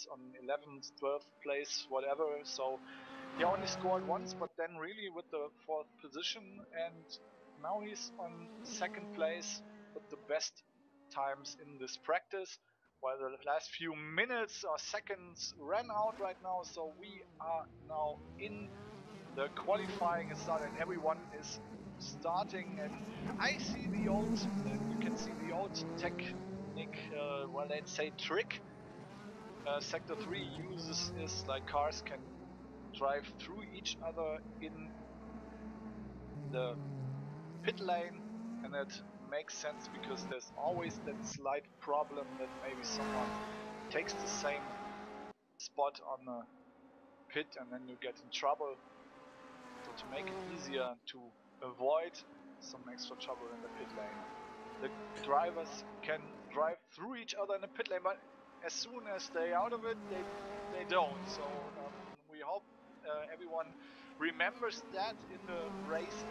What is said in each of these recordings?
was on 11th, 12th place, whatever. So he only scored once, but then really with the 4th position, and now he's on 2nd place with the best times in this practice, while the last few minutes or seconds ran out right now. So we are now in the qualifying is started, and everyone is starting, and I see the old, you can see the old technique, well, let's say trick, Sector 3 uses is like cars can drive through each other in the pit lane, and that makes sense because there's always that slight problem that maybe someone takes the same spot on the pit and then you get in trouble. So to make it easier to avoid some extra trouble in the pit lane, the drivers can drive through each other in the pit lane, but as soon as they're out of it, they don't. So we hope everyone remembers that in the race,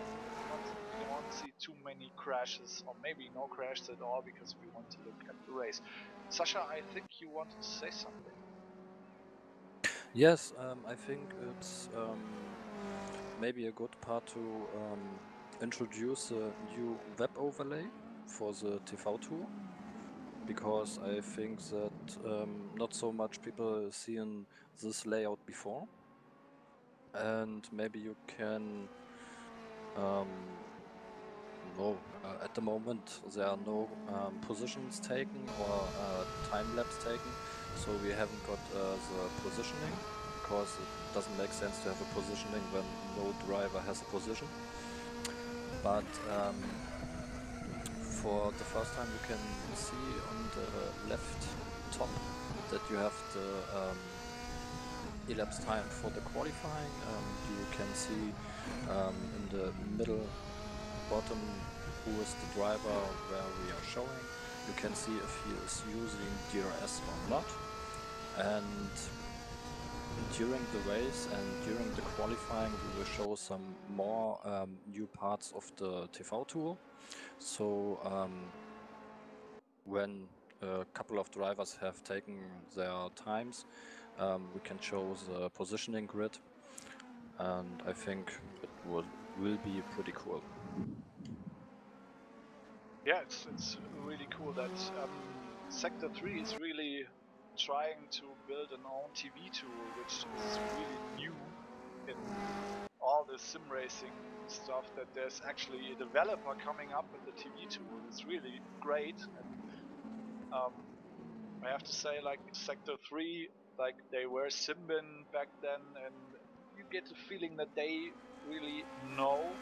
and we don't see too many crashes, or maybe no crashes at all, because we want to look at the race. Sascha, I think you wanted to say something. Yes, I think it's maybe a good part to introduce a new web overlay for the TV tour, because I think that not so much people seen this layout before, and maybe you can at the moment there are no positions taken or time lapse taken, so we haven't got the positioning, because it doesn't make sense to have a positioning when no driver has a position. But for the first time you can see on the left top that you have the elapsed time for the qualifying. You can see in the middle bottom who is the driver where we are showing. You can see if he is using DRS or not, and during the race and during the qualifying we will show some more new parts of the TV tool. So when a couple of drivers have taken their times, we can show the positioning grid, and I think it will be pretty cool. Yeah, it's really cool that Sector 3 is really trying to build an own TV tool, which is really new in all the sim racing stuff, that there's actually a developer coming up with the TV tool. It's really great, and I have to say, like, Sector 3, like, they were Simbin back then, and you get the feeling that they really know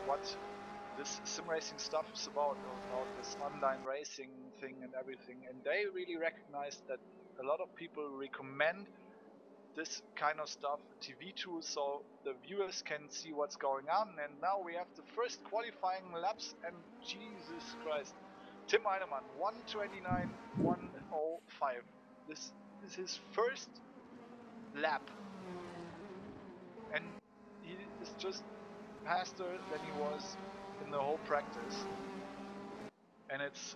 what this sim racing stuff is about this online racing thing and everything, and they really recognize that a lot of people recommend this kind of stuff, TV tools, so the viewers can see what's going on. And now we have the first qualifying laps, and Jesus Christ, Tim Heinemann, 1:29.105. This is his first lap, and he is just faster than he was in the whole practice, and it's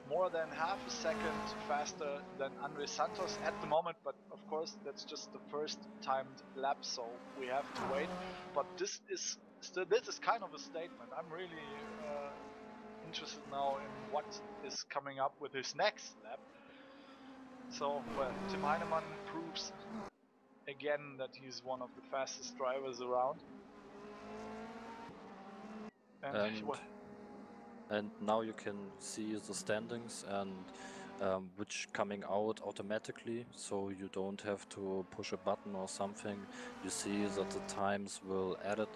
more than half a second faster than Andre Santos at the moment, but of course that's just the first timed lap, so we have to wait. But this is kind of a statement. I'm really interested now in what is coming up with his next lap. So, well, Tim Heinemann proves again that he's one of the fastest drivers around. And now you can see the standings and which coming out automatically, so you don't have to push a button or something. You see that the times will added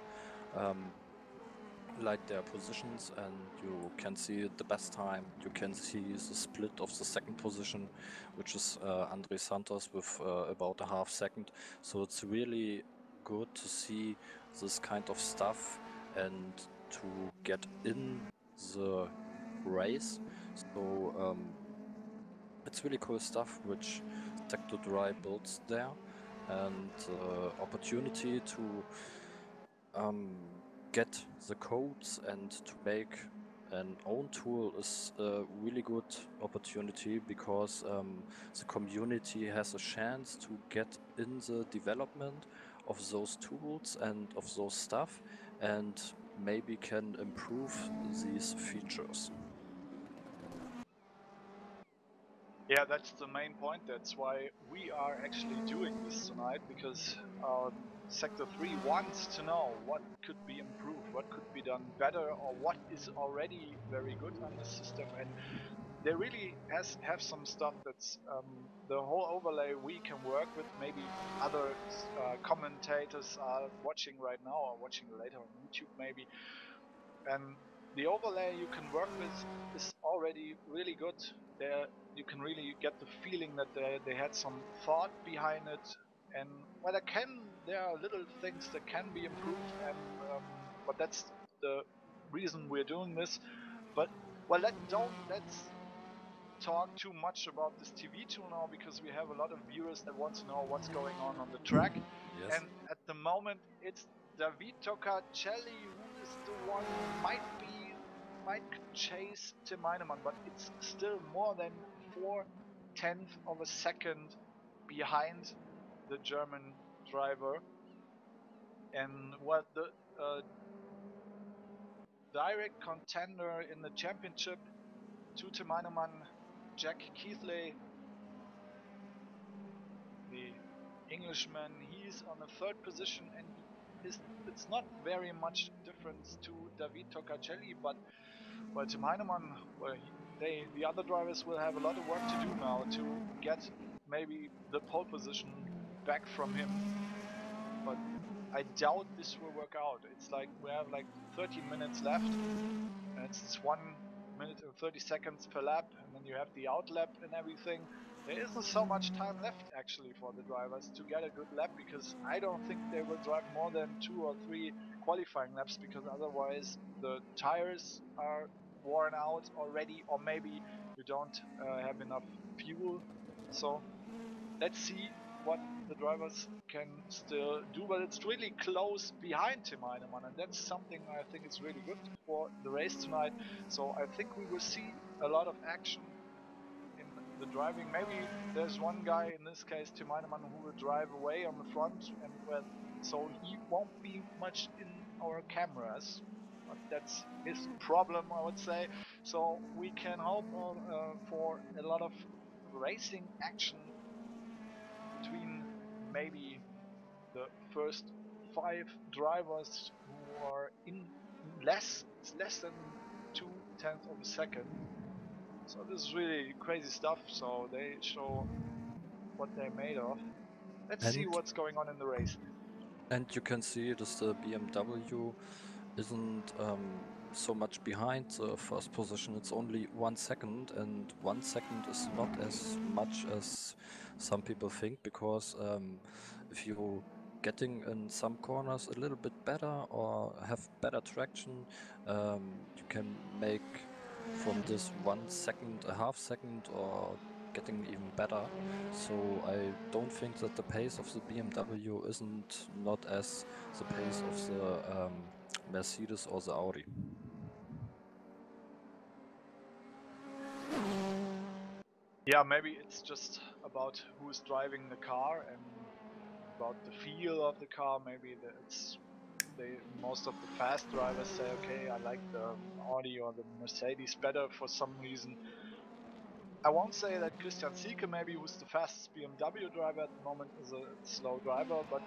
like their positions, and you can see the best time. You can see the split of the second position, which is Andre Santos with about a half second. So it's really good to see this kind of stuff and to get in the race. So it's really cool stuff which Sector Dry builds there, and opportunity to get the codes and to make an own tool is a really good opportunity because the community has a chance to get in the development of those tools and of those stuff, and maybe can improve these features. Yeah, that's the main point. That's why we are actually doing this tonight, because Sector 3 wants to know what could be improved, what could be done better, or what is already very good on the system. And they really have some stuff that's the whole overlay we can work with. Maybe other commentators are watching right now or watching later on YouTube maybe. And the overlay you can work with is already really good. There you can really get the feeling that they had some thought behind it. And well, there are little things that can be improved, and but that's the reason we're doing this. But well, let's talk too much about this TV tool now, because we have a lot of viewers that want to know what's going on the track. Yes. And at the moment, it's David Toccacelli who is the one who might chase Tim Heinemann, but it's still more than 4/10 of a second behind the German driver. And what the direct contender in the championship to Tim Heinemann, Jack Keithley, the Englishman, he's on the third position, and it's not very much difference to David Toccacelli, but well, Tim Heinemann, well, the other drivers will have a lot of work to do now to get maybe the pole position back from him. But I doubt this will work out. It's like we have like 13 minutes left, and it's 1 minute and 30 seconds per lap, and then you have the out lap and everything. There isn't so much time left actually for the drivers to get a good lap, because I don't think they will drive more than 2 or 3 qualifying laps, because otherwise the tires are worn out already, or maybe you don't have enough fuel. So let's see what the drivers can still do, but it's really close behind Tim Heinemann, and that's something I think is really good for the race tonight. So I think we will see a lot of action in the driving. Maybe there's one guy, in this case Tim Heinemann, who will drive away on the front, and well, so he won't be much in our cameras, but that's his problem, I would say. So we can hope for a lot of racing action between maybe the first 5 drivers who are in it's less than 2/10 of a second. So this is really crazy stuff. So they show what they're made of. Let's see And what's going on in the race. and you can see that the BMW isn't so much behind the first position. It's only 1 second, and 1 second is not as much as some people think, because if you getting in some corners a little bit better or have better traction, you can make from this 1 second a half second, or getting even better. So I don't think that the pace of the BMW isn't not as the pace of the Mercedes or the Audi. Yeah, maybe it's just about who's driving the car and about the feel of the car. Maybe most of the fast drivers say, okay, I like the Audi or the Mercedes better for some reason. I won't say that Christian Zieke, maybe, who's the fastest BMW driver at the moment, is a slow driver, but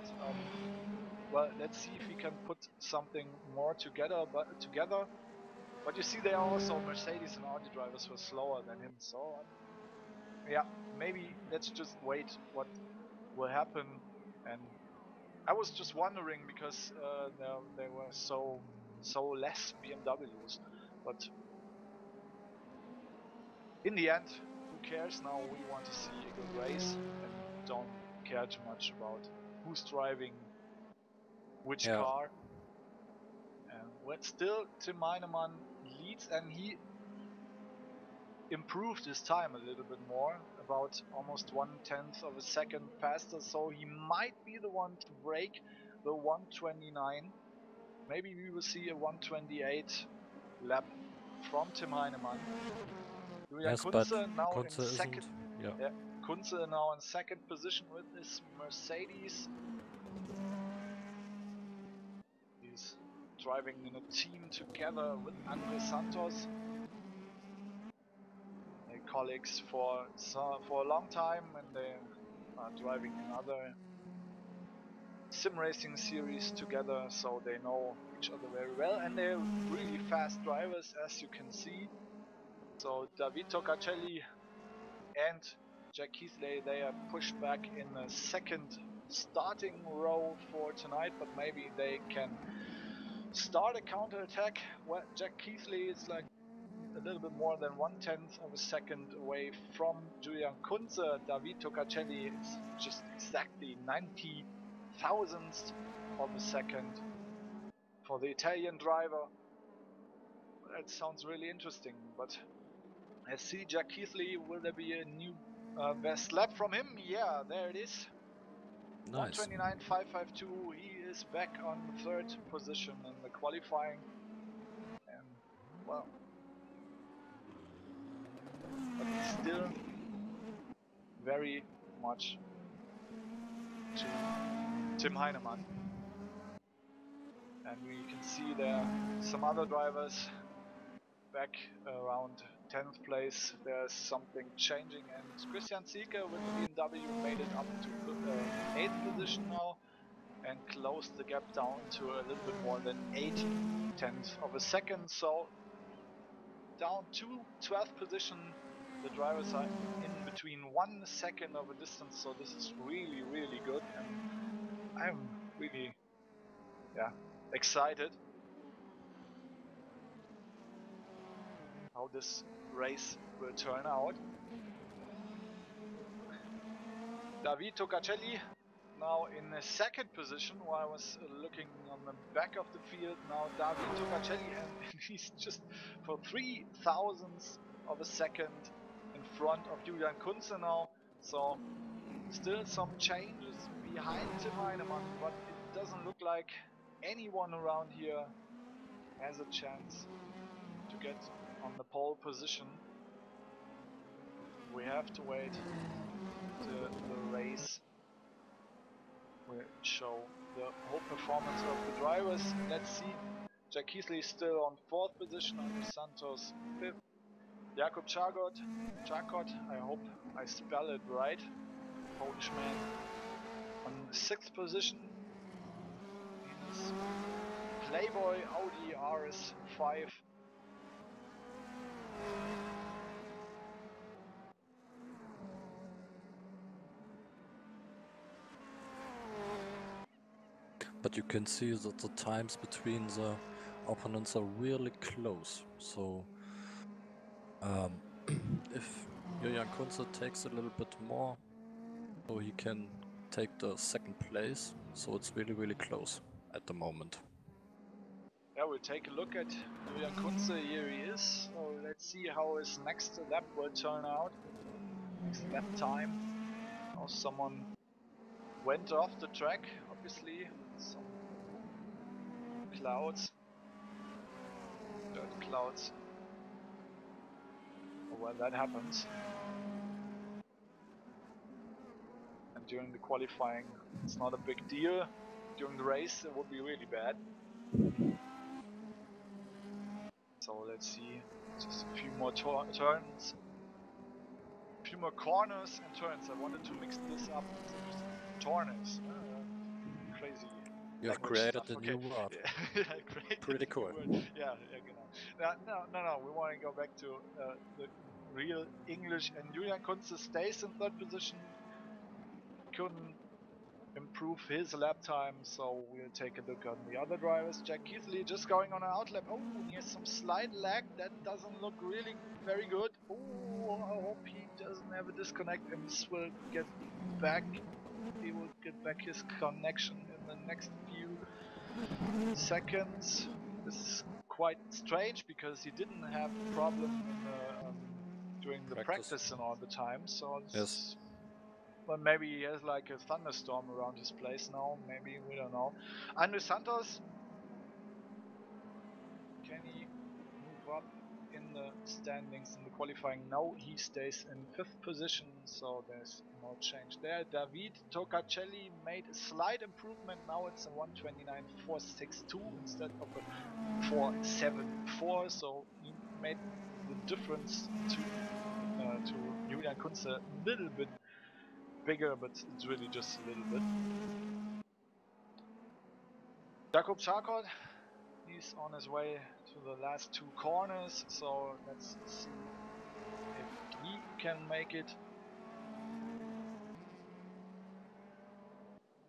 well, let's see if he can put something more together. But you see, there are also Mercedes and Audi drivers who are slower than him. So yeah, maybe let's just wait what will happen. And I was just wondering, because there were so less BMWs, but in the end, who cares? Now we want to see a good race and don't care too much about who's driving which Yeah, car. And when still Tim Heinemann leads, and he improved his time a little bit more, about almost 1/10 of a second faster. So he might be the one to break the 129. Maybe we will see a 128 lap from Tim Heinemann. Julian Yes, but Kunze now Kunze in second. isn't. Yeah. Kunze now in second position with his Mercedes. He's driving in a team together with Andre Santos. They're colleagues for a long time, and they are driving in other sim racing series together, so they know each other very well, and they're really fast drivers, as you can see. So David Toccacelli and Jack Keithley, they are pushed back in the second starting row for tonight, but maybe they can start a counter attack. Well, Jack Keithley is like a little bit more than 1/10 of a second away from Julian Kunze. David Toccacelli is just exactly 90 thousandths of a second for the Italian driver. That sounds really interesting, but let's see. Jack Keithley, will there be a new best lap from him? Yeah, there it is. Nice. 1:29.552. He is back on third position in the qualifying, and well, but still very much to Tim Heinemann. And we can see there some other drivers back around 10th place. There's something changing, and Christian Zieke with the BMW made it up to 8th position now and closed the gap down to a little bit more than 0.8 of a second. So down to 12th position, the drivers are in between 1 second of a distance, so this is really, really good, and I'm really excited how this race will turn out. David Toccacelli now in the second position, while I was looking on the back of the field. Now David Toccacelli, and he's just for 3 thousandths of a second in front of Julian Kunze now. So still some changes behind Tim Heinemann, but it doesn't look like anyone around here has a chance to get on the pole position. We have to wait till the race will show the whole performance of the drivers. Let's see. Jack Keithley still on 4th position, Andre Santos 5th. Jakub Czakot, I hope I spell it right, Polish man, on 6th position in his Playboy Audi RS5. But you can see that the times between the opponents are really close. So if Julian Kunze takes a little bit more, so he can take the second place. So it's really, really close at the moment. Yeah, we'll take a look at Julian Kunze. Here he is. So let's see how his next lap will turn out. Next lap time. Now someone went off the track, obviously, with some clouds, dirt clouds, well, that happens. And during the qualifying, it's not a big deal. During the race, it would be really bad. So let's see, just a few more turns, a few more corners and turns. I wanted to mix this up. It's interesting. Corners, crazy. You have created stuff. a new word. Yeah, Pretty cool. Yeah, no. We want to go back to the real English. And Julian Kunze stays in 3rd position. Couldn't improve his lap time, so we'll take a look on the other drivers. Jack Keithley just going on an outlap. Oh, and he has some slight lag. That doesn't look really very good. Oh, I hope he doesn't have a disconnect, and this will get back. He will get back his connection in the next few seconds. This is quite strange because he didn't have a problem in the, during the practice and all the time. So this is, but maybe he has like a thunderstorm around his place now. Maybe, we don't know. Andre Santos, can he move up the standings in the qualifying. Now he stays in 5th position, so there's no change there. David Tocacelli made a slight improvement. Now it's a 1:29.462 instead of a 4:74. So he made the difference to Julian Kunze a little bit bigger, but it's really just a little bit. Jakob Charcot, he's on his way to the last 2 corners, so let's see if he can make it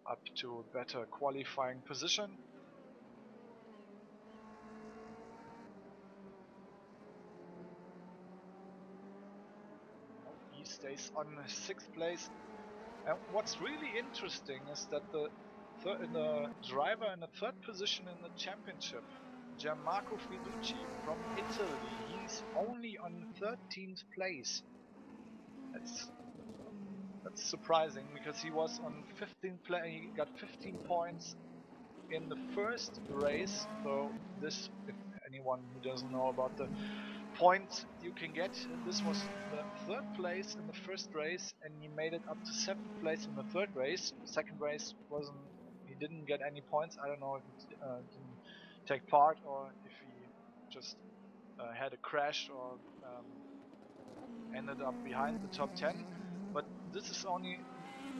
up to a better qualifying position. He stays on 6th place. And what's really interesting is that the driver in the 3rd position in the championship, Gianmarco Fiducci from Italy, he's only on 13th place. That's surprising, because he was on 15th place. He got 15 points in the first race. So this, if anyone who doesn't know about the points you can get, this was the 3rd place in the first race, and he made it up to 7th place in the 3rd race. Second race he didn't get any points. I don't know if he didn't take part, or if he just had a crash, or ended up behind the top 10. But this is only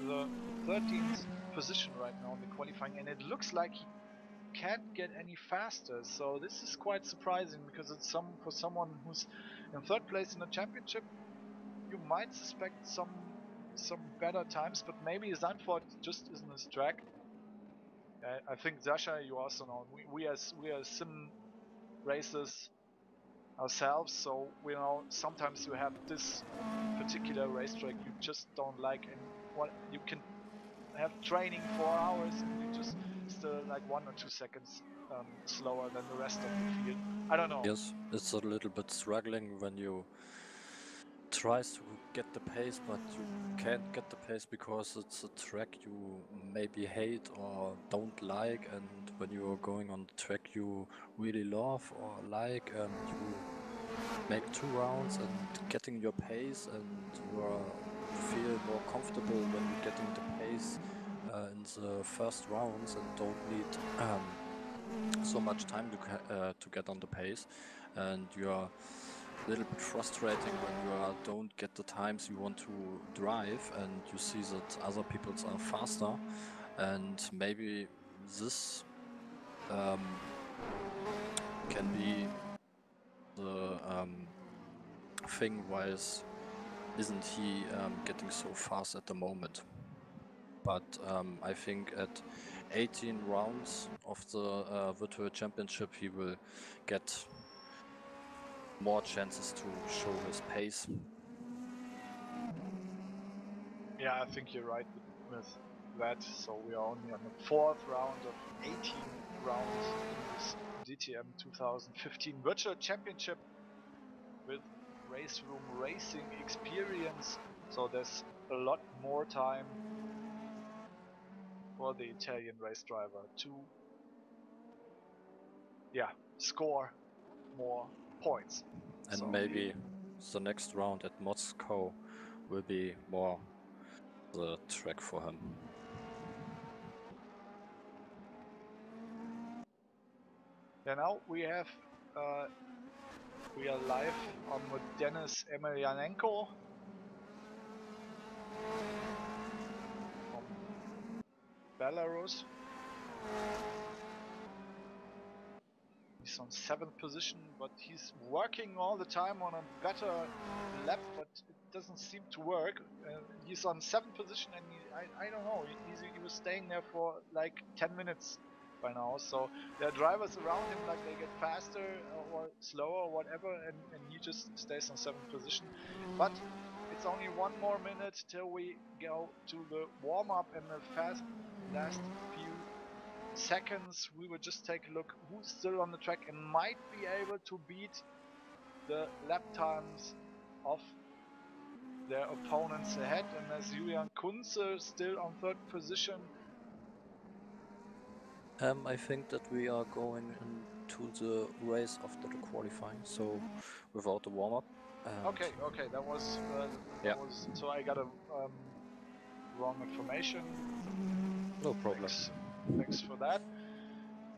the 13th position right now in the qualifying, and it looks like he can't get any faster. So this is quite surprising, because it's for someone who's in 3rd place in the championship, you might suspect some better times, but maybe Zandvoort just isn't his track. I think, Sascha, you also know, we are sim racers ourselves, so we know sometimes you have this particular racetrack you just don't like, and what you can have training for hours and you just still like 1 or 2 seconds slower than the rest of the field. I don't know. Yes, it's a little bit struggling when you tries to get the pace, but you can't get the pace because it's a track you maybe hate or don't like, and when you are going on the track you really love or like, and you make 2 rounds and getting your pace, and you feel more comfortable when you're getting the pace in the first rounds and don't need so much time to get on the pace, and you are a little bit frustrating when you don't get the times you want to drive, and you see that other people are faster, and maybe this can be the thing why isn't he getting so fast at the moment. But I think at 18 rounds of the Virtual Championship he will get more chances to show his pace. Yeah, I think you're right with that. So we are only on the 4th round of 18 rounds in this DTM 2015 Virtual Championship with race room racing experience. So there's a lot more time for the Italian race driver to score more points. And so maybe the next round at Moscow will be more the track for him. now we are live on with Denis Emelianenko from Belarus. He's on 7th position, but he's working all the time on a better lap, but it doesn't seem to work. He's on 7th position, and I don't know, he was staying there for like 10 minutes by now. So there are drivers around him, like they get faster or slower or whatever, and he just stays on 7th position. But it's only 1 more minute till we go to the warm-up and the last few seconds. We will just take a look who's still on the track and might be able to beat the lap times of their opponents ahead. And there's Julian Kunze still on 3rd position. I think that we are going to the race after the qualifying, so without a warm-up. Okay, that was Yeah. so I got a wrong information. No problem. Thanks for that.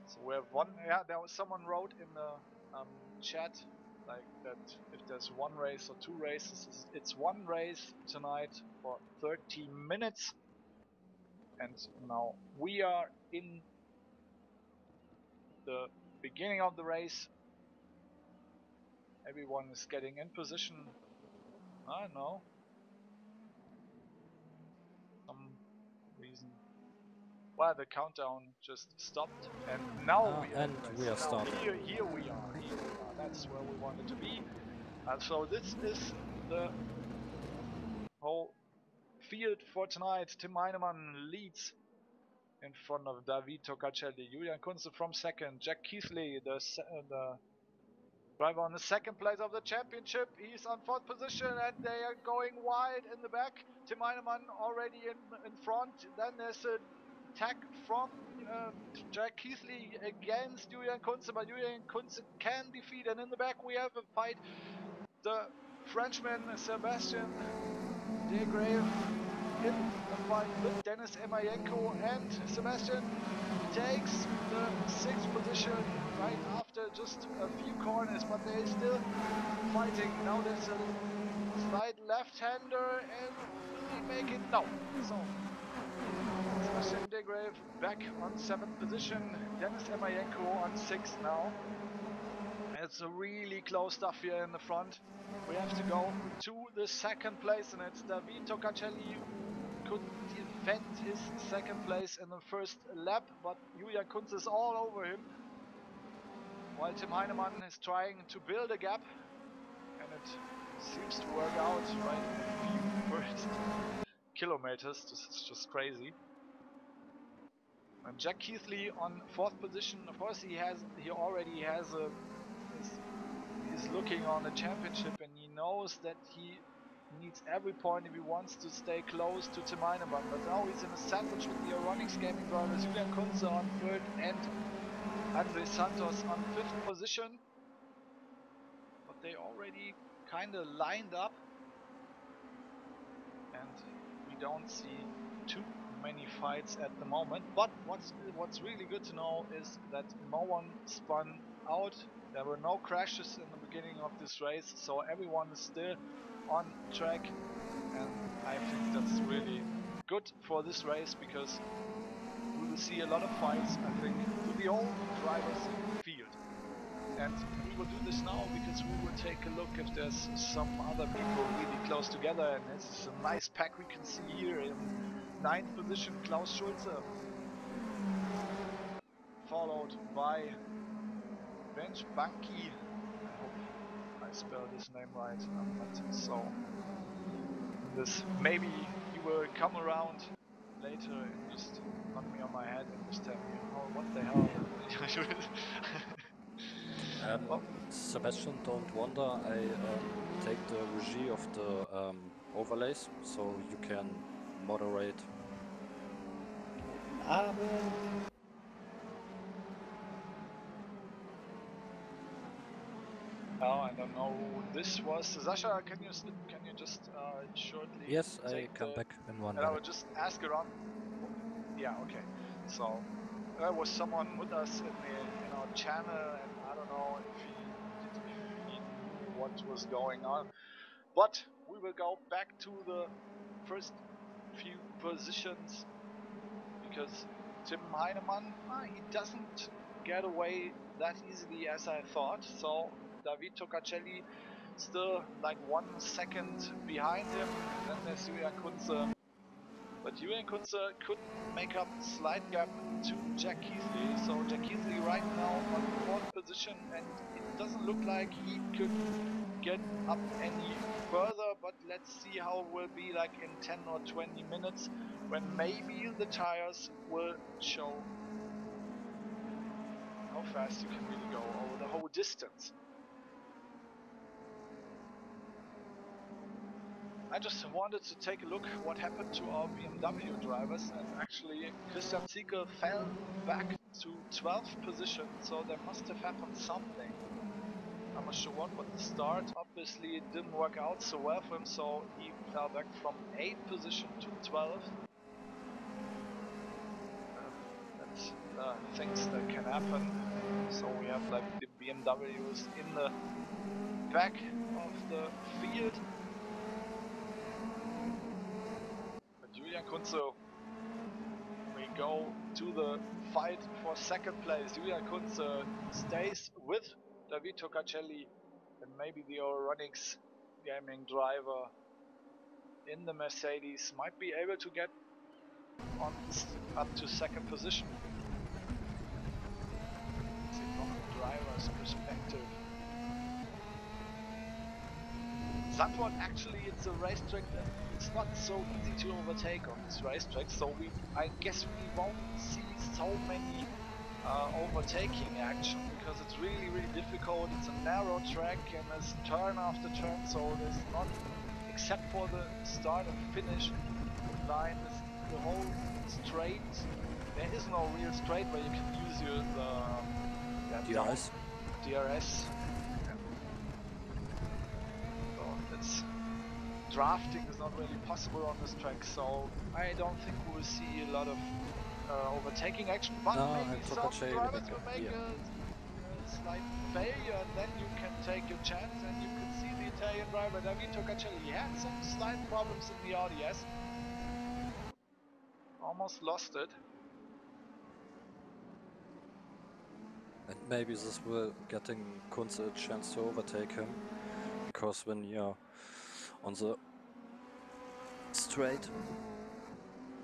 So we have one. Yeah, there was someone wrote in the chat like that if there's one race or two races, it's one race tonight for 30 minutes. And now we are in the beginning of the race. Everyone is getting in position. I don't know. Some reason. Well, the countdown just stopped, and now we are in the race. We are so now starting. Here we are. That's where we wanted to be. So this is the whole field for tonight. Tim Heinemann leads in front of David Toccacelli. Julian Kunze from second. Jack Keithley, the driver on the second place of the championship. He's on fourth position, and they are going wide in the back. Tim Heinemann already in front. Then there's a attack from Jack Keithley against Julian Kunze, but Julian Kunze can defeat. And in the back we have a fight. The Frenchman Sebastian Degrave in the fight with Dennis Emayenko, and Sebastian takes the sixth position right after just a few corners, but they're still fighting. Now there's a slight left-hander, and will he make it? No. So Sebastian Degrave back on seventh position, Dennis Emayenko on sixth now. It's a really close stuff here in the front. We have to go to the second place, and it's David Toccacelli who could defend his second place in the first lap, but Julian Kunze is all over him, while Tim Heinemann is trying to build a gap, and it seems to work out right in a few first kilometers. This is just crazy. And Jack Keithley on fourth position. Of course, he already has he's looking on the championship, and he knows that he needs every point if he wants to stay close to Tim Heinemann. But now he's in a sandwich with the Euronics gaming drivers. Julian Kunze on third and Andre Santos on fifth position. But they already kind of lined up, and we don't see too many fights at the moment. But what's really good to know is that no one spun out. There were no crashes in the beginning of this race, so everyone is still on track, and I think that's really good for this race, because we will see a lot of fights, I think, with the old drivers in the field. And we will do this now because we will take a look if there's some other people really close together, and this is a nice pack we can see here. In ninth position, Klaus Schulze, followed by Bench Banki. I hope I spelled his name right. I'm not so. Maybe you will come around later and just knock me on my head and just tell me, oh, what the hell? Sebastian, don't wonder. I take the regie of the overlays, so you can moderate. Oh, I don't know who this was. Sascha, can you just shortly? Yes, I come back in 1 minute. I will just ask around. Yeah, okay. So there was someone with us in our channel, and I don't know if he knew what was going on. But we will go back to the first few positions, because Tim Heinemann, he doesn't get away that easily as I thought. So David Toccacelli still like 1 second behind him. Then there's Julian Kunze. But Julian Kunze could make up a slight gap to Jack Keithley. So Jack Keithley right now on fourth position, and it doesn't look like he could get up any further, but let's see how it will be like in 10 or 20 minutes, when maybe the tires will show how fast you can really go over the whole distance. I just wanted to take a look what happened to our BMW drivers, and actually Christian Zieke fell back to 12th position, so there must have happened something. I'm not sure what, but the start obviously it didn't work out so well for him, so he fell back from 8th position to 12th. That's things that can happen. So we have like the BMWs in the back of the field. But Julian Kunze, we go to the fight for second place. Julian Kunze stays with David Toccacelli and maybe the Euronics gaming driver in the Mercedes might be able to get on up to second position. See from the driver's perspective. Zandvoort, actually, it's a racetrack that it's not so easy to overtake on this racetrack, so I guess we won't see so many overtaking action because it's really, really difficult. It's a narrow track and there's turn after turn, so there's not, except for the start and finish line, the whole straight. There is no real straight where you can use the DRS. So that's drafting is not really possible on this track, so I don't think we'll see a lot of overtaking action, but maybe some drivers will make a slight failure and then you can take your chance and you can see the Italian driver David Toccacelli. He had some slight problems in the ODS. Almost lost it. And maybe this will getting Kunze a chance to overtake him, because when you're on the straight,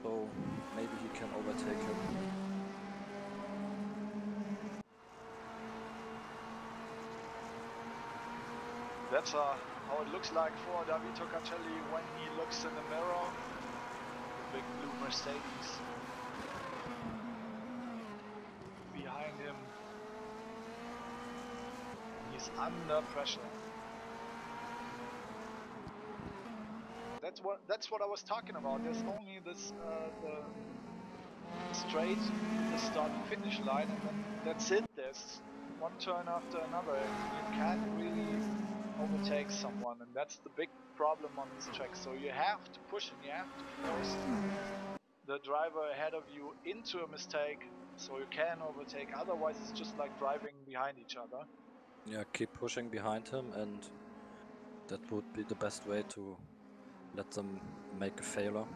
so maybe he can overtake him. That's how it looks like for David Toccacelli when he looks in the mirror. The big blue Mercedes behind him. He's under pressure. That's what I was talking about. There's only this the straight, the start finish line, and then that's it. There's one turn after another, and you can't really overtake someone, and that's the big problem on this track. So you have to push and you have to force the driver ahead of you into a mistake so you can overtake. Otherwise it's just like driving behind each other. Yeah, keep pushing behind him, and that would be the best way to let them make a failure.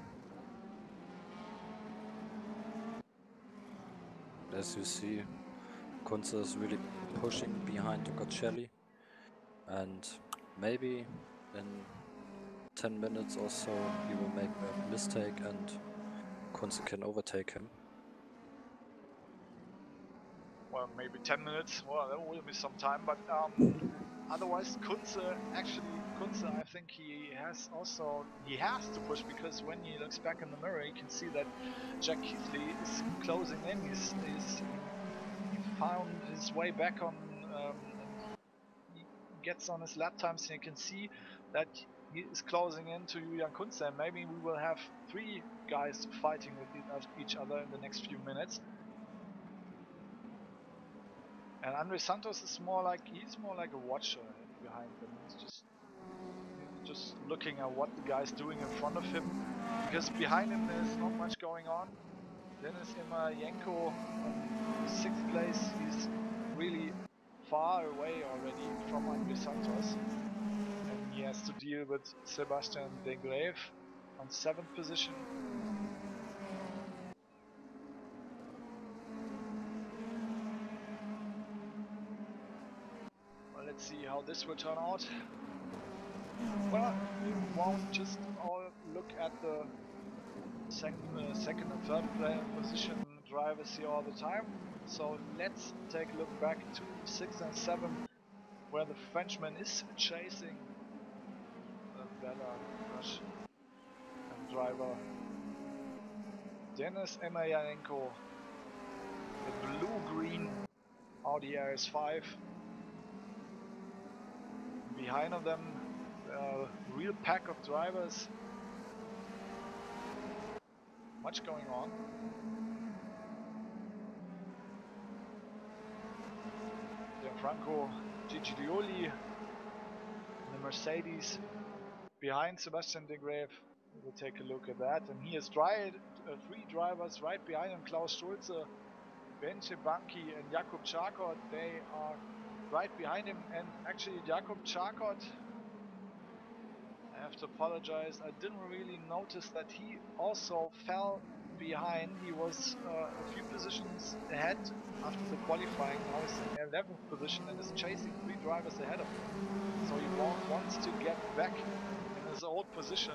As you see, Kunze is really pushing behind Toccacelli, and maybe in 10 minutes or so he will make a mistake and Kunze can overtake him. Well, maybe 10 minutes, well, that will be some time, but otherwise Kunze, I think he has to push, because when he looks back in the mirror, he can see that Jack Keithley is closing in. He found his way back on, and he gets on his lap times, and you can see that he is closing into Julian Kunze, and maybe we will have 3 guys fighting with each other in the next few minutes. And Andre Santos is more like a watcher behind them. He's just looking at what the guy's doing in front of him, because behind him there's not much going on. Dennis Emayenko in 6th place. He's really far away already from Andre Santos, and he has to deal with Sebastian De Greve on 7th position. Let's see how this will turn out. Well, we won't just all look at the second and third position drivers here all the time. So let's take a look back to 6 and 7, where the Frenchman is chasing the better Russian driver Denis Emayenko, the blue-green Audi RS5. Behind of them, a real pack of drivers. Much going on. Gianfranco Giglioli in the Mercedes behind Sebastian de Greve. We'll take a look at that. And he has three drivers right behind him: Klaus Schulze, Bence Banki, and Jakub Czakot. They are right behind him. And actually, Jakub Czakot, I have to apologize, I didn't really notice that he also fell behind. He was a few positions ahead after the qualifying. Now he's in 11th position and is chasing three drivers ahead of him. So he wants to get back in his old position.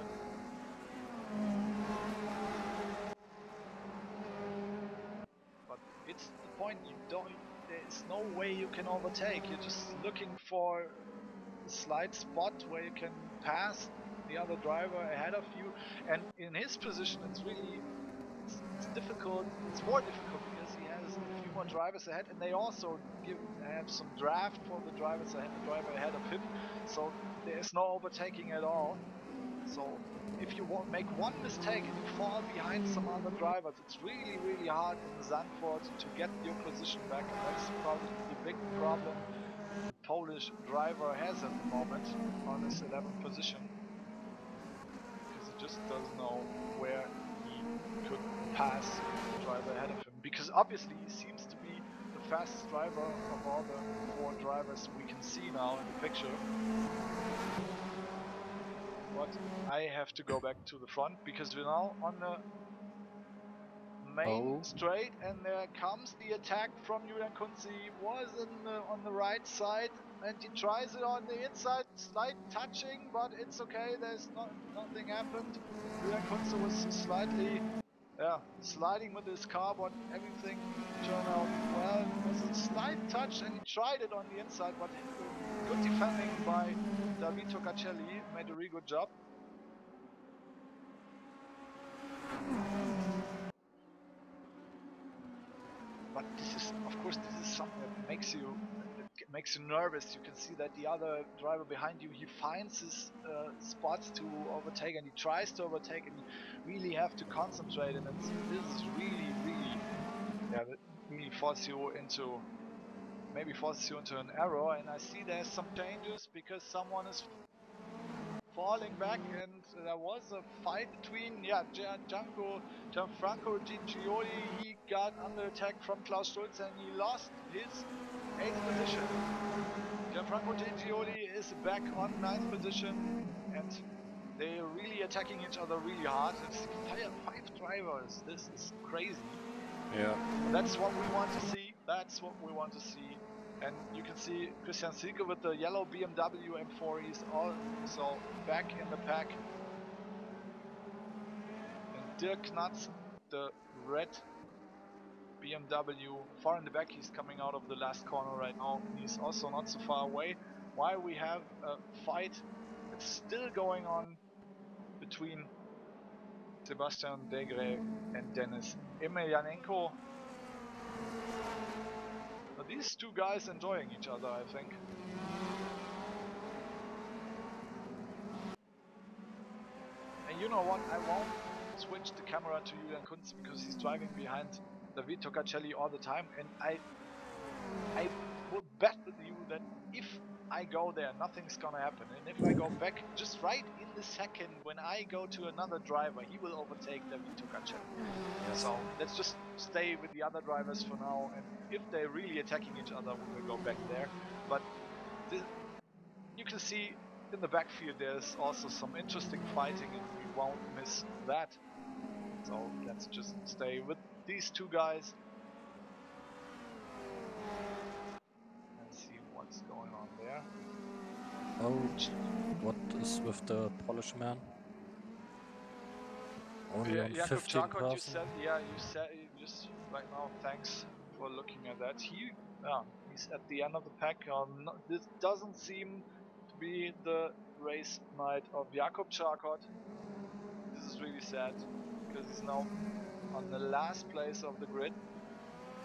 But it's the point, there's no way you can overtake. You're just looking for a slight spot where you can pass the other driver ahead of you. And in his position, it's difficult. It's more difficult because he has a few more drivers ahead, and they also have some draft for the driver ahead of him. So there is no overtaking at all. So if you make one mistake and you fall behind some other drivers, it's really, really hard in Zandvoort to get your position back, and that's probably the big problem the Polish driver has at the moment on his 11th position, because he just doesn't know where he could pass the driver ahead of him, because obviously he seems to be the fastest driver of all the four drivers we can see now in the picture. But I have to go back to the front because we're now on the main straight, and there comes the attack from Julian Kunze. He was on the right side and he tries it on the inside, slight touching, but it's okay. There's nothing happened. Julian Kunze was slightly sliding with his car, but everything turned out well. It was a slight touch and he tried it on the inside, but good defending by Davide Cacelli, made a really good job. But this is, of course, something that makes you nervous. You can see that the other driver behind you, he finds his spots to overtake, and he tries to overtake, and you really have to concentrate. And this is really, that really forces you into an error. And I see there's some changes because someone is falling back, and there was a fight between Gianfranco Giglioli. He got under attack from Klaus Schulze and he lost his 8th position. Gianfranco Giglioli is back on 9th position, and they're really attacking each other really hard. It's 5 drivers. This is crazy. Yeah. And that's what we want to see. And you can see Christian Silke with the yellow BMW M4. He's also back in the pack. And Dirk Knatz, the red BMW, far in the back. He's coming out of the last corner right now. He's also not so far away. While we have a fight that's still going on between Sebastian de Greve and Denis Emelianenko. These two guys enjoying each other, I think. And you know what? I won't switch the camera to Julian Kunze because he's driving behind Davide Cacelli all the time, and I would bet with you that if I go there, nothing's gonna happen. And if I go back just right in the second when I go to another driver, he will overtake Davide Cacelli. Yes. So let's just stay with the other drivers for now, and if they're really attacking each other, we will go back there. But you can see in the backfield there's also some interesting fighting, and we won't miss that. So let's just stay with these two guys and see what's going on there. Oh, what is with the Polish man? Only on 15 Czakot, you said just right now. Thanks for looking at that. He's at the end of the pack. This doesn't seem to be the race night of Jakub Czakot. This is really sad because he's now on the last place of the grid.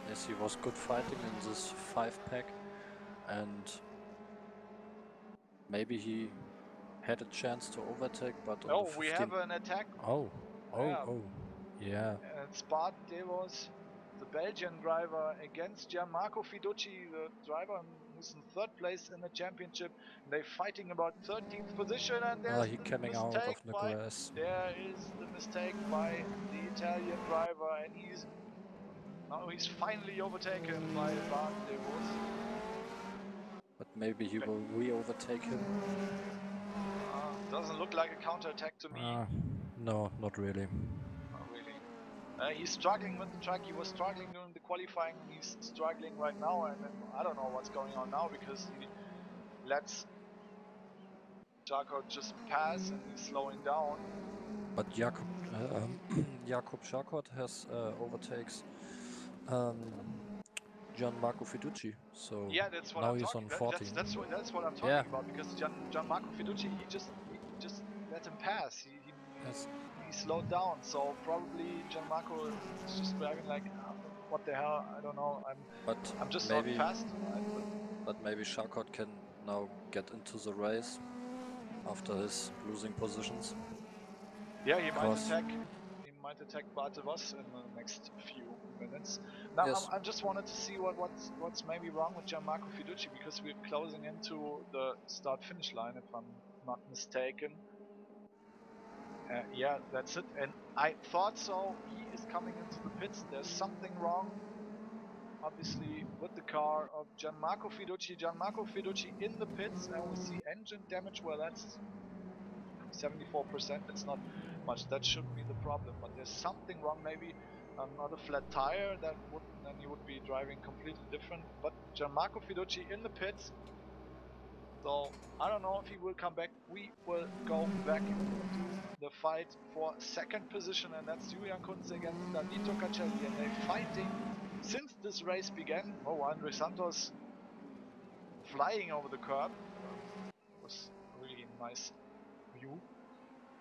Yes, he was good fighting in this 5-pack, and maybe he had a chance to overtake, but on the 15... we have an attack. Yeah. And Spartan Devos, the Belgian driver, against Gianmarco Fiducci, the driver who's in 3rd place in the championship. They're fighting about 13th position, and there's he the coming out mistake of the by grass. there is the mistake by the Italian driver, and he's finally overtaken by Brandenburg. But maybe he will re-overtake him. Doesn't look like a counterattack to me. No, not really. Not really. He's struggling with the track. He was struggling during the qualifying. He's struggling right now, and I don't know what's going on now because he lets Gerhart just pass and he's slowing down. But Jakob Gerhart has overtakes Gianmarco Fiducci. So yeah, that's what now I'm he's talking. on 14. That's what I'm talking about because Gianmarco Fiducci he just let him pass. He slowed down. So probably Gianmarco is just driving like what the hell? I don't know. I'm just maybe, not fast enough. But maybe Gerhart can now get into the race after his losing positions. Yeah, he might attack Bartavas in the next few minutes. Now, Yes. I just wanted to see what's maybe wrong with Gianmarco Fiducci because we're closing into the start-finish line, if I'm not mistaken. Yeah, that's it. And I thought so. He is coming into the pits. There's something wrong, obviously, with the car of Gianmarco Fiducci. Gianmarco Fiducci in the pits, and we see engine damage. Well, that's 74%. It's not much. That shouldn't be the problem, but there's something wrong. Maybe not a flat tire. Then he would be driving completely different. But Gianmarco Fiducci in the pits. So I don't know if he will come back. We will go back into the fight for 2nd position, and that's Julian Kunze against David Toccacelli, and they're fighting since this race began. Oh, Andre Santos flying over the curb. Was a really nice view.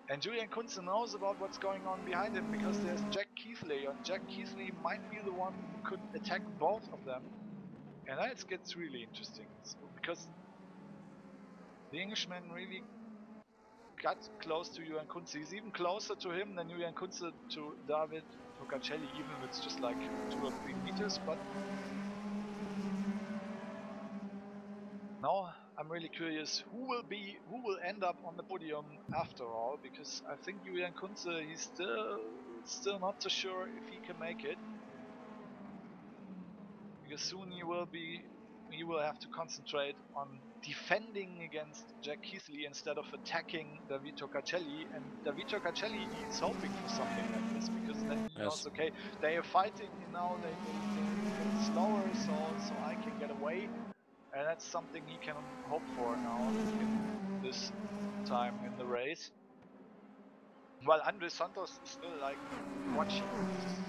And Julian Kunze knows about what's going on behind him because there's Jack Keithley, and Jack Keithley might be the one who could attack both of them. And that gets really interesting because the Englishman really got close to Julian Kunze. He's even closer to him than Julian Kunze to David Toccacelli, even if it's just like 2 or 3 meters. But now I'm really curious who will end up on the podium after all, because I think Julian Kunze, he's still not so sure if he can make it, because soon he will have to concentrate on defending against Jack Keithley instead of attacking David Toccacelli. And David Toccacelli, he's hoping for something like this because then he knows, okay, they are fighting and now they get slower, so I can get away. And that's something he can hope for now in this time in the race. While Andre Santos is still like watching.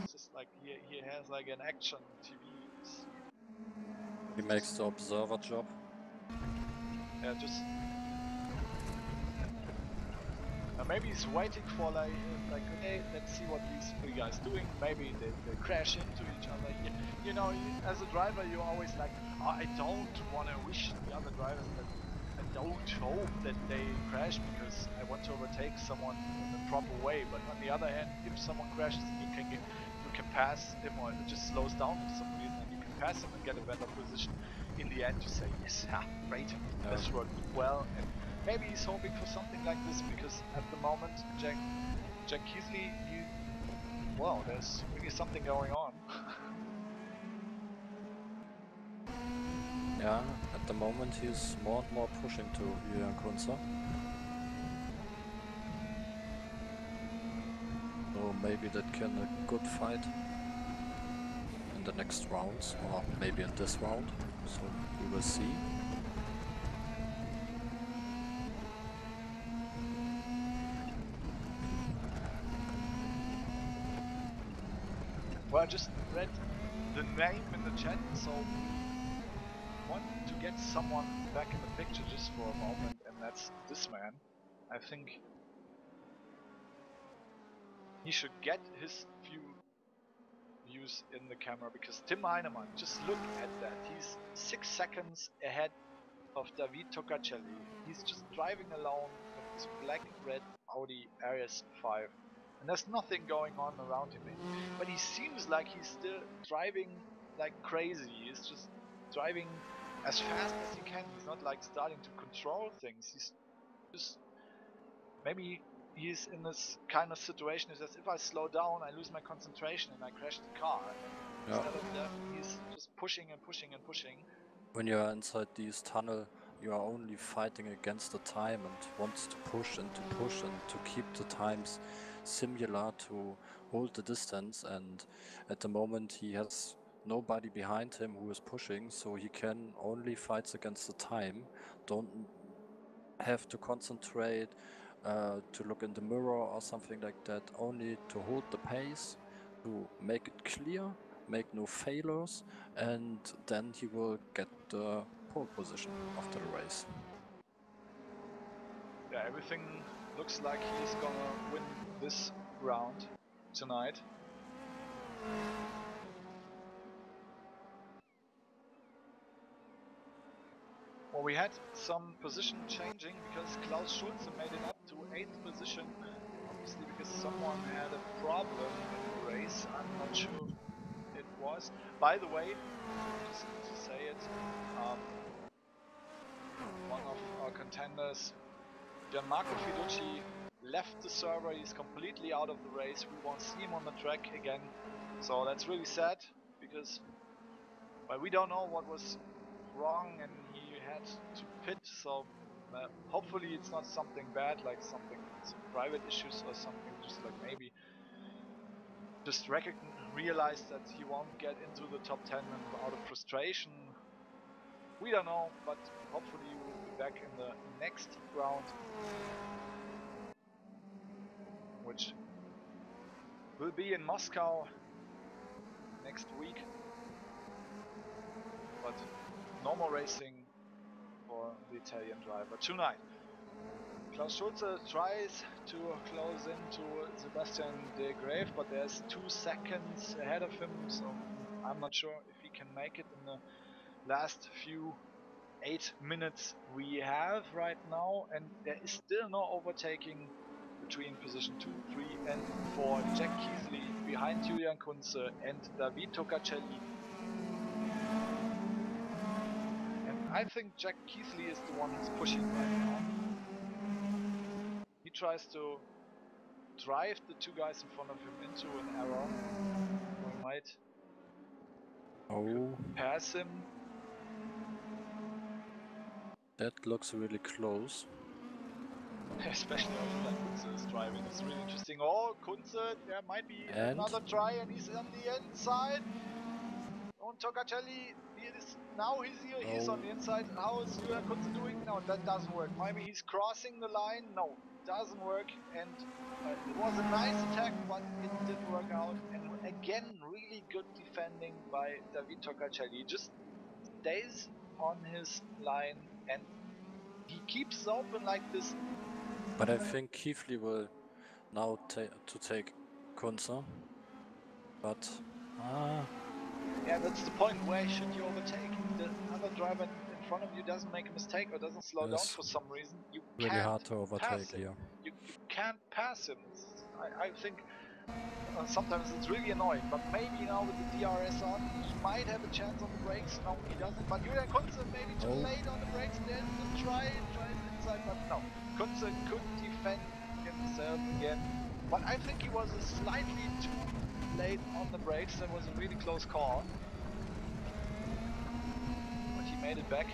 It's just like he has like an action TV. He makes the observer job. Yeah, just maybe he's waiting for like okay, let's see what these 3 guys doing. Maybe they crash into each other. You know, as a driver, you're always like, oh, I don't want to wish the other drivers that I don't hope that they crash because I want to overtake someone in a proper way. But on the other hand, if someone crashes and you can pass him, or it just slows down for some reason, and you can pass him and get a better position, in the end you say, yes, great, this worked well. And maybe he's hoping for something like this because at the moment, Jack Keithley, wow, there's really something going on. Yeah, at the moment he's more and more pushing to Julian Kunze. So maybe that can a good fight in the next rounds, or maybe in this round. So we will see. Well, I just read the name in the chat, so we want to get someone back in the picture just for a moment, and that's this man. I think he should get his few views in the camera because Tim Heinemann, just look at that. He's 6 seconds ahead of David Toccacelli. He's just driving alone with this black-red Audi RS5. And there's nothing going on around him. But he seems like he's still driving like crazy. He's just driving as fast as he can. He's not like starting to control things. He's just, maybe he's in this kind of situation is as if I slow down, I lose my concentration and I crash the car. And instead of that, he's just pushing and pushing and pushing. When you're inside this tunnel, you are only fighting against the time and wants to push and to keep the times similar to hold the distance. And at the moment he has nobody behind him who is pushing, so he can only fight against the time. Don't have to concentrate to look in the mirror or something like that, only to hold the pace, to make it clear, make no failures, and then he will get the pole position after the race. Yeah, everything looks like he's gonna win this round tonight. Well, we had some position changing because Klaus Schulze made it up to 8th position, obviously because someone had a problem in the race. I'm not sure it was. By the way, just to say it, one of our contenders, Gianmarco Fiducci, left the server. He's completely out of the race. We won't see him on the track again. So that's really sad because we don't know what was wrong and he had to pit. So hopefully it's not something bad, like some private issues or something. Just like maybe just realize that he won't get into the top 10 and out of frustration. We don't know, but hopefully he will be back in the next round, which will be in Moscow next week. But normal racing for the Italian driver tonight. Klaus Schulze tries to close into Sebastian de Grave, but there's 2 seconds ahead of him, so I'm not sure if he can make it in the last few 8 minutes we have right now, and there is still no overtaking between position 2, 3 and 4. Jack Keithley behind Julian Kunze and David Toccacelli. And I think Jack Keithley is the one who's pushing right now. He tries to drive the 2 guys in front of him into an error. We might pass him. That looks really close. Especially how Julian Kunze is driving. It's really interesting. Oh, Kunze, there might be another try and he's on the inside. On Toccacelli, he's on the inside. How is Julian Kunze doing? No, that doesn't work. Maybe he's crossing the line. No, doesn't work. And it was a nice attack, but it didn't work out. And again, really good defending by David Toccacelli. He just stays on his line and he keeps open like this. But I think Keithley will now take Kunze. But yeah, that's the point. Where should you overtake? The other driver in front of you doesn't make a mistake or doesn't slow down for some reason. You really can't hard to overtake pass him. here. You can't pass him. I think sometimes it's really annoying, but maybe now with the DRS on, he might have a chance on the brakes. No, he doesn't. But Julian Kunze maybe too late on the brakes. There's the tries inside, but no. Kunze could defend himself again. But I think he was slightly too late on the brakes. That was a really close call. But he made it back.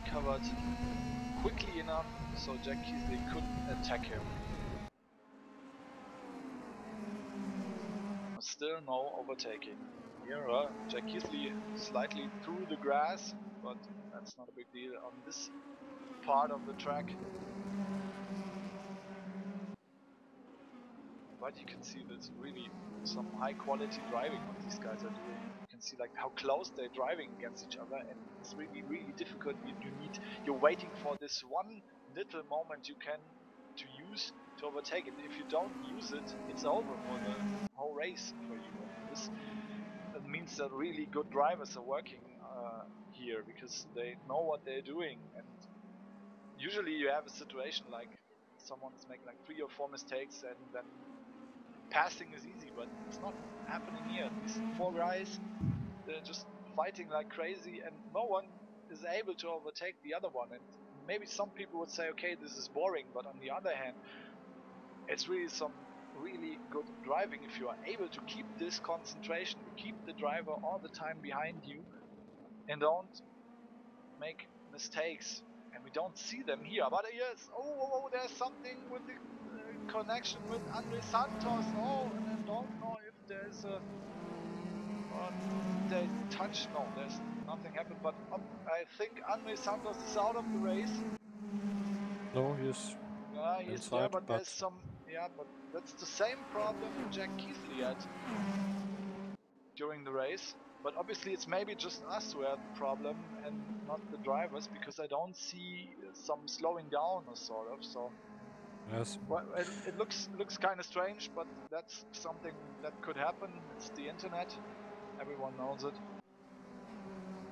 Recovered quickly enough so Jack Keithley couldn't attack him. Still no overtaking. Here, Jack Keithley slightly through the grass, but that's not a big deal on this part of the track. But you can see there's really some high quality driving what these guys are doing. You can see like how close they're driving against each other, and it's really, really difficult. You're waiting for this one little moment you can to use to overtake it. If you don't use it, it's over for the whole race for you. And this means that really good drivers are working here because they know what they're doing. And usually you have a situation like someone's making like 3 or 4 mistakes and then passing is easy, but it's not happening here. These 4 guys, they're just fighting like crazy, and no one is able to overtake the other one. And maybe some people would say, okay, this is boring, but on the other hand, it's really some really good driving if you are able to keep this concentration, to keep the driver all the time behind you and don't make mistakes. And we don't see them here, but yes, oh, there's something with the connection with Andre Santos. Oh, and I don't know if there's a they touch. No, there's nothing happened, but I think Andre Santos is out of the race. No, he's He's inside, there, but there's some. Yeah, but that's the same problem Jack Keithley had during the race. But obviously, it's maybe just us who have the problem and not the drivers, because I don't see some slowing down or sort of. So, yes. well, it looks kind of strange, but that's something that could happen. It's the internet. Everyone knows it.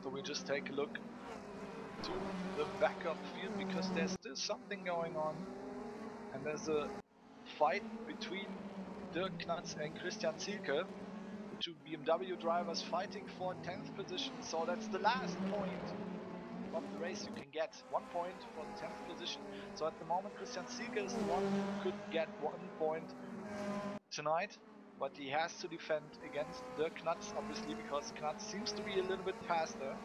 So we just take a look to the back of the field because there's still something going on, and there's a fight between Dirk Knatz and Christian Zielke, the two BMW drivers fighting for 10th position. So that's the last point of the race you can get. 1 point for the 10th position. So at the moment Christian Zielke is the one who could get 1 point tonight, but he has to defend against Dirk Knatz, obviously, because Knatz seems to be a little bit faster.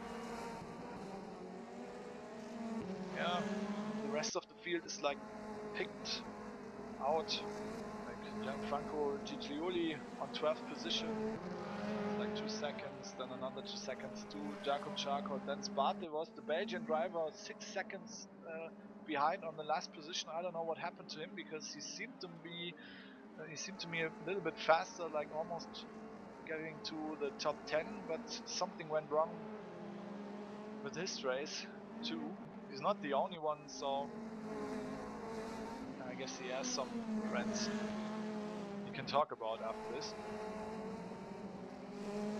Yeah, the rest of the field is like picked out, like Gianfranco Giglioli on 12th position, like 2 seconds, then another 2 seconds to Jakob Charcot. Then Sparte was the Belgian driver, 6 seconds behind on the last position. I don't know what happened to him, because he seemed to me a little bit faster, like almost getting to the top 10, but something went wrong with his race too. He's not the only one, so I guess he has some friends he can talk about after this.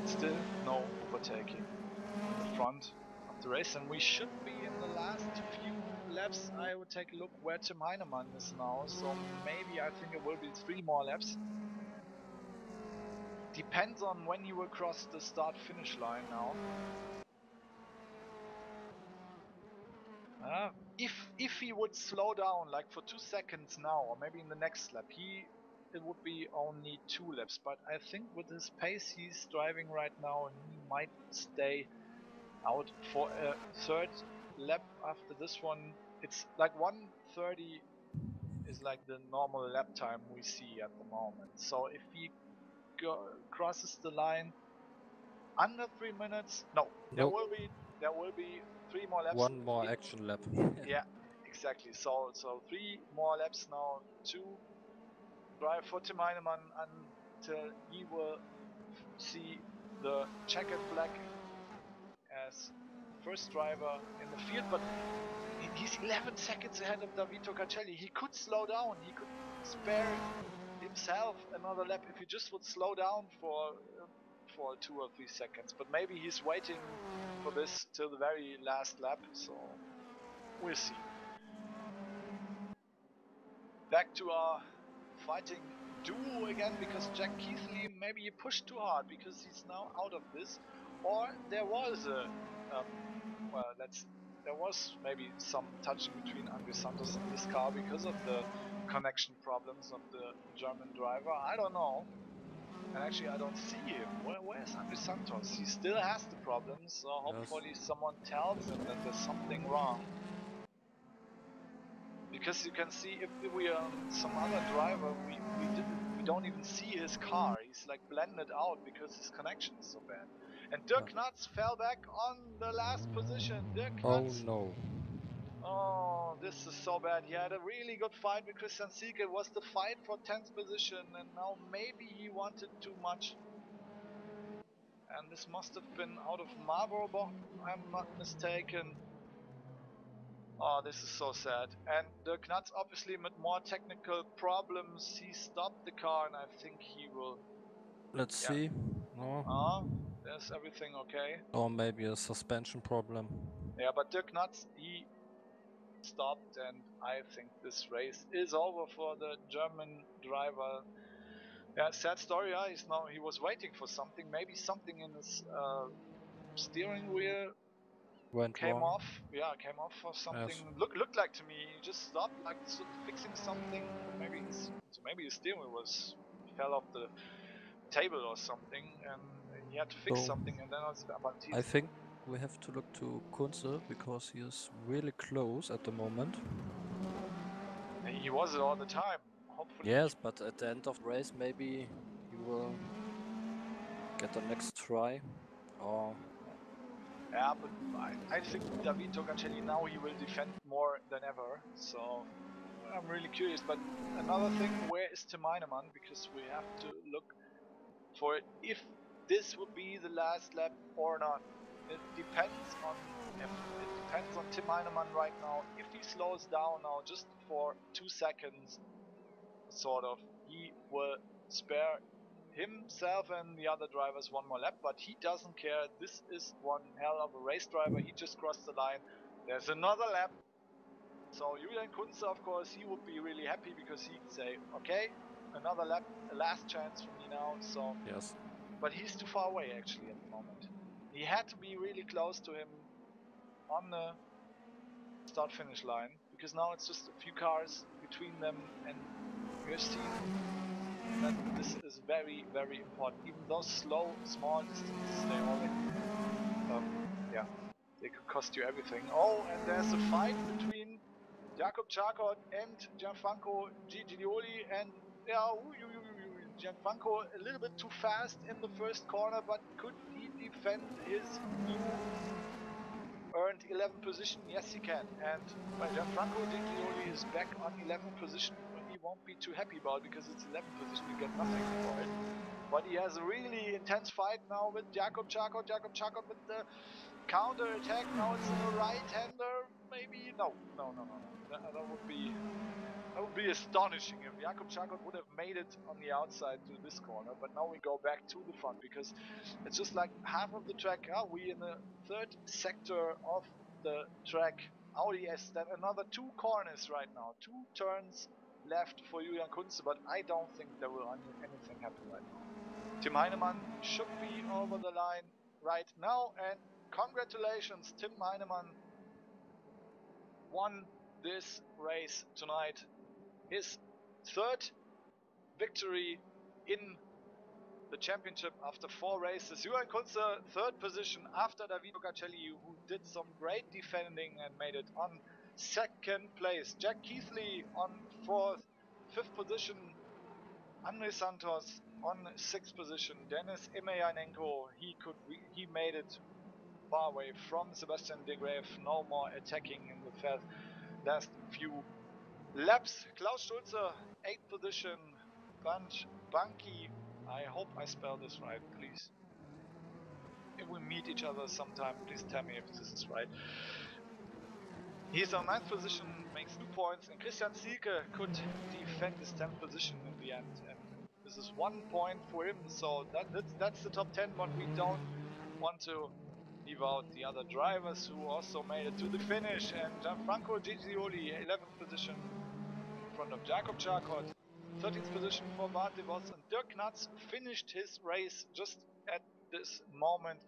Still no overtaking in the front of the race, and we should be in the last few laps. I would take a look where Tim Heinemann is now, so maybe I think it will be 3 more laps. Depends on when he will cross the start-finish line now. If he would slow down like for 2 seconds now, or maybe in the next lap, it would be only 2 laps. But I think with his pace he's driving right now, he might stay out for a 3rd lap after this one. It's like 1:30 is like the normal lap time we see at the moment. So if he crosses the line under 3 minutes, no, there will be 3 more laps. 1 more action lap. Yeah, exactly. So 3 more laps now to drive for Tim Heinemann until he will see the checkered flag as first driver in the field. But he's 11 seconds ahead of Davide Cacelli. He could slow down. He could spare himself another lap if he just would slow down for 2 or 3 seconds. But maybe he's waiting for this till the very last lap. So we'll see. Back to our fighting duo again, because Jack Keithley, maybe he pushed too hard because he's now out of this, or there was a there was maybe some touching between Andre Santos and this car because of the connection problems of the German driver. I don't know, and actually I don't see him. Where's Andre Santos? He still has the problems, so hopefully someone tells him that there's something wrong. Because you can see if we are some other driver, we don't even see his car. He's like blended out because his connection is so bad. And Dirk Knatz fell back on the last position. Dirk Knatz. Oh no. Oh, this is so bad. He had a really good fight with Christian Zielke. It was the fight for 10th position, and now maybe he wanted too much. And this must have been out of Marlboro, I'm not mistaken. Oh, this is so sad. And the Knatz obviously with more technical problems, he stopped the car, and I think he will... Let's see. No. There's everything okay. Or maybe a suspension problem. Yeah, but Dirk Knatz, he stopped, and I think this race is over for the German driver. Yeah, sad story. He was waiting for something, maybe something in his steering wheel came off. Yeah, came off or something. Yes. Looked like to me he just stopped, like fixing something. Maybe the steering wheel fell off the table or something, and he had to fix So something. And then I think we have to look to Kunze because he is really close at the moment. He was it all the time. Hopefully. Yes, but at the end of the race, maybe he will get the next try. Or Yeah, but I think David Togacelli now he will defend more than ever. So I'm really curious. But another thing, where is Tim Heinemann? Because we have to look for it if this would be the last lap or not. It depends on him. It depends on Tim Heinemann right now. If he slows down now just for 2 seconds, sort of, he will spare himself and the other drivers one more lap, but he doesn't care. This is one hell of a race driver. He just crossed the line. There's another lap. So Julian Kunze, of course, he would be really happy because he'd say, okay, another lap, a last chance for me now. So yes, but he's too far away actually at the moment. He had to be really close to him on the start finish line because now it's just a few cars between them, and we have seen that this is very, very important. Even those slow, small distances, they already, they could cost you everything. Oh, and there's a fight between Jakob Gerhart and Gianfranco Giglioli, and Gianfranco a little bit too fast in the first corner, but could he defend his new earned 11th position? Yes, he can. And well, Gianfranco Giglioli is back on 11th position. He won't be too happy about it because it's 11th position. You get nothing for it. But he has a really intense fight now with Jakob Gerhart. Jakob Gerhart with the counter attack. Now it's a right-hander. Maybe no. That would be astonishing if Jakob Gerhart would have made it on the outside to this corner. But now we go back to the front because it's just like half of the track. Are we in the third sector of the track? Audi S. Then another 2 corners right now. 2 turns left for Julian Kunze, but I don't think there will anything happen right now. Tim Heinemann should be over the line right now, and congratulations, Tim Heinemann won this race tonight. His 3rd victory in the championship after 4 races. Julian Kunze, 3rd position after David Togacelli, who did some great defending and made it on 2nd place. Jack Keithley on 4th, 5th position. Andre Santos on 6th position. Dennis Emeyanenko, he made it far away from Sebastian de Graef. No more attacking in the last few laps. Klaus Schulze, 8th position. Banki, I hope I spell this right, please. If we meet each other sometime, please tell me if this is right. He's on 9th position, makes 2 points, and Christian Zielke could defend his 10th position in the end, and this is 1 point for him, so that's the top 10, but we don't want to leave out the other drivers who also made it to the finish, and Gianfranco Giglioli, 11th position in front of Jakob Gerhart, 13th position for Bart de Vos, and Dirk Knatz finished his race just at this moment,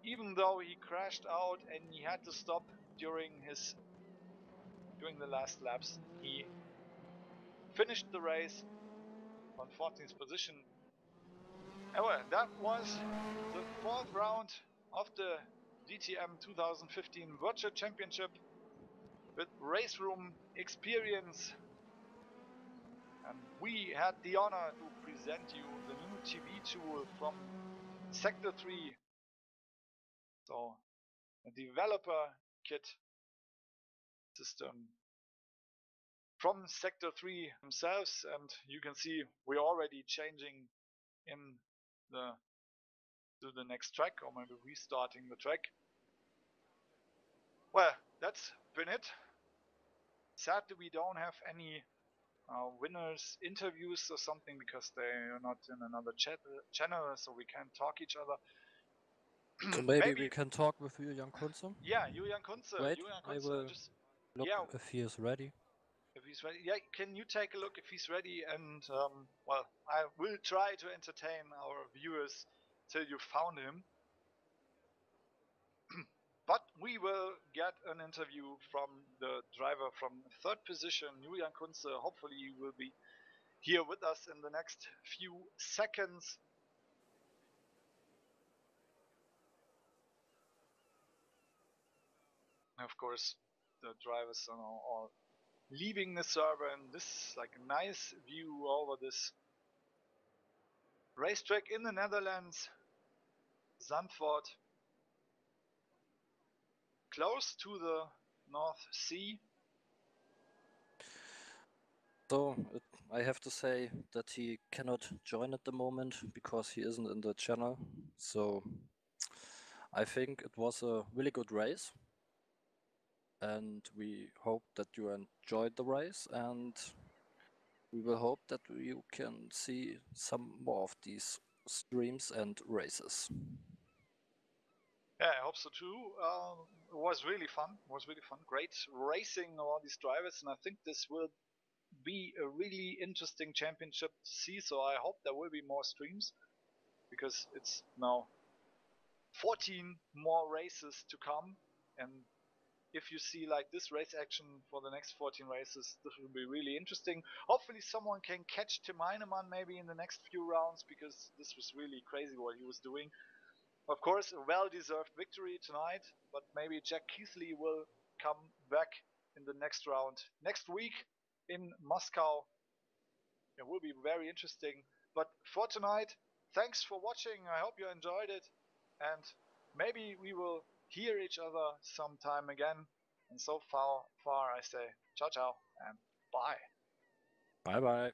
even though he crashed out and he had to stop during the last laps. He finished the race on 14th position. And well, that was the 4th round of the DTM 2015 Virtual Championship with race room experience. And we had the honor to present you the new TV tool from Sector 3. So, a developer kit system from Sector 3 themselves, and you can see we're already changing in to the next track, or maybe restarting the track. Well, that's been it. Sadly, we don't have any winners interviews or something because they're not in another channel, so we can't talk each other. so maybe we can talk with Julian Kunze. Yeah, Julian Kunze. Wait, Julian I Kunze, will just look if he is ready. If he's ready, yeah. Can you take a look if he's ready? And well, I will try to entertain our viewers till you found him. But we will get an interview from the driver from third position, Julian Kunze. Hopefully he will be here with us in the next few seconds. And of course, the drivers are now all leaving the server, and this is like a nice view over this racetrack in the Netherlands, Zandvoort, close to the North Sea. So I have to say that he cannot join at the moment because he isn't in the channel. So I think it was a really good race, and we hope that you enjoyed the race, and we will hope that you can see some more of these streams and races. Yeah, I hope so too. It was really fun. Great racing all these drivers, and I think this will be a really interesting championship to see. So I hope there will be more streams because it's now 14 more races to come, and if you see like this race action for the next 14 races, this will be really interesting. Hopefully someone can catch Tim Heinemann maybe in the next few rounds, because this was really crazy what he was doing. Of course, a well-deserved victory tonight, but maybe Jack Keithley will come back in the next round next week in Moscow. It will be very interesting. But for tonight, thanks for watching. I hope you enjoyed it, and maybe we will hear each other sometime again. And so far I say ciao ciao and bye. Bye bye.